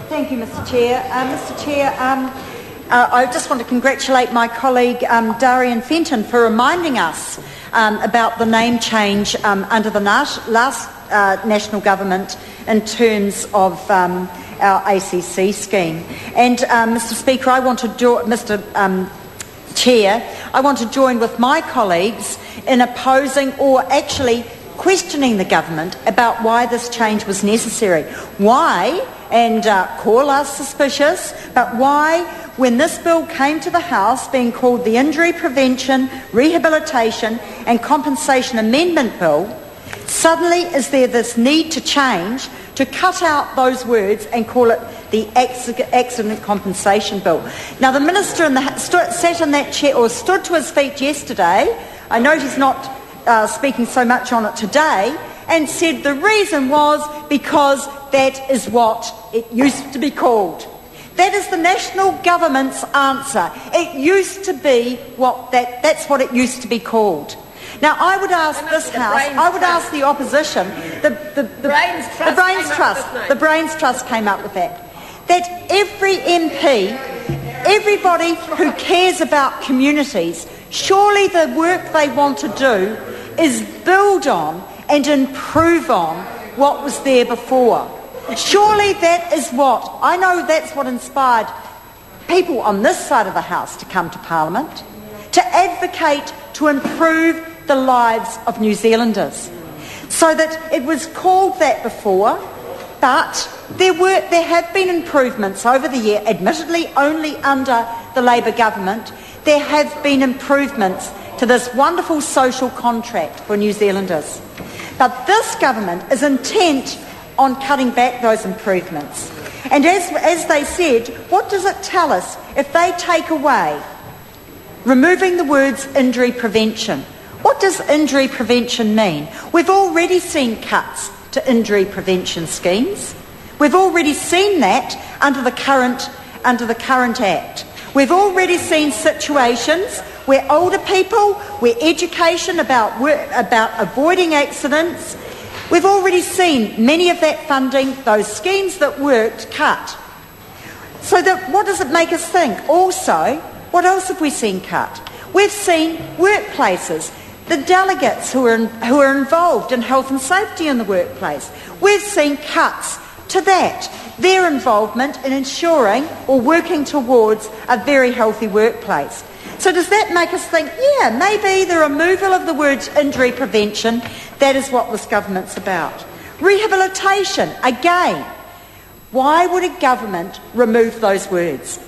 Thank you, Mr Chair. I just want to congratulate my colleague Darian Fenton for reminding us about the name change under the last National Government in terms of our ACC scheme. And Mr Speaker, I want to join with my colleagues in opposing or actually questioning the government about why this change was necessary. Why, and call us suspicious, but why, when this bill came to the House being called the Injury Prevention, Rehabilitation and Compensation Amendment Bill, suddenly is there this need to change, to cut out those words and call it the Accident Compensation Bill. Now, the Minister sat in that chair, or stood to his feet yesterday. I know he's not speaking so much on it today, and said the reason was because that is what it used to be called. That is the National Government's answer. It used to be that's what it used to be called. Now, I would ask this House, I would ask the opposition, the Brains Trust came up with that every MP, everybody who cares about communities, surely the work they want to do is build on and improve on what was there before. Surely that is I know that's what inspired people on this side of the House to come to Parliament, to advocate to improve the lives of New Zealanders. So that it was called that before, but there have been improvements over the year, admittedly only under the Labour government. There have been improvements to this wonderful social contract for New Zealanders. But this government is intent on cutting back those improvements. And as they said, what does it tell us if they take away removing the words injury prevention? What does injury prevention mean? We've already seen cuts to injury prevention schemes. We've already seen that under the current Act. We've already seen situations where older people, where education about avoiding accidents, we've already seen many of that funding, those schemes that worked, cut. So what does it make us think? Also, what else have we seen cut? We've seen workplaces, the delegates who are involved in health and safety in the workplace. We've seen cuts to that, their involvement in ensuring or working towards a very healthy workplace. So does that make us think, yeah, maybe the removal of the words injury prevention, that is what this government's about. Rehabilitation, again, why would a government remove those words?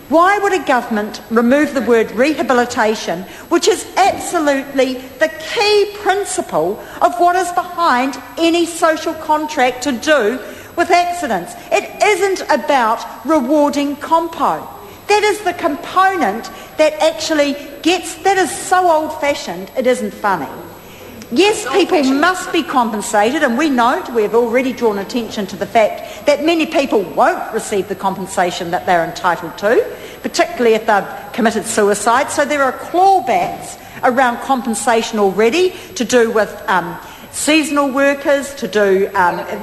Why would a government remove the word rehabilitation, which is absolutely the key principle of what is behind any social contract to do with accidents? It isn't about rewarding compo. That is the component that actually that is so old-fashioned, it isn't funny. Yes, people must be compensated, and we have already drawn attention to the fact that many people won't receive the compensation that they're entitled to, particularly if they've committed suicide. So there are clawbacks around compensation already to do with seasonal workers, to do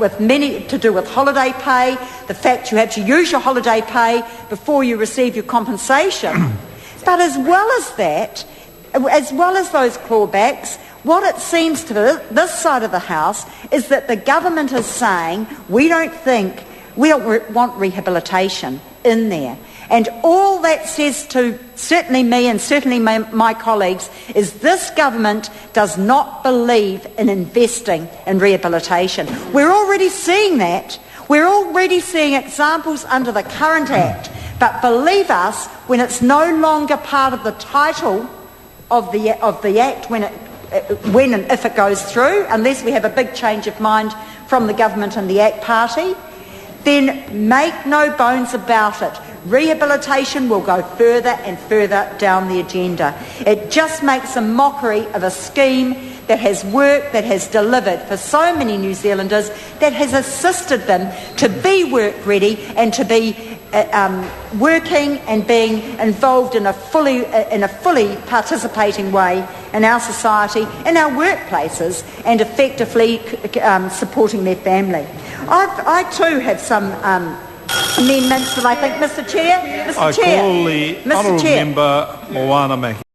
with holiday pay, the fact you have to use your holiday pay before you receive your compensation. But as well as that, as well as those clawbacks, what it seems to this side of the House is that the government is saying we don't want rehabilitation in there. And all that says to certainly me and certainly my colleagues is this government does not believe in investing in rehabilitation. We're already seeing that. We're already seeing examples under the current Act. But believe us, when it's no longer part of the title of the Act, when and if it goes through, unless we have a big change of mind from the government and the ACT party, then make no bones about it. Rehabilitation will go further and further down the agenda. It just makes a mockery of a scheme that has worked, that has delivered for so many New Zealanders, that has assisted them to be work ready and to be working and being involved in a fully participating way in our society, in our workplaces, and effectively supporting their family. I too have some amendments that I think, Mr Chair, I call the Honourable Member Moana Maki.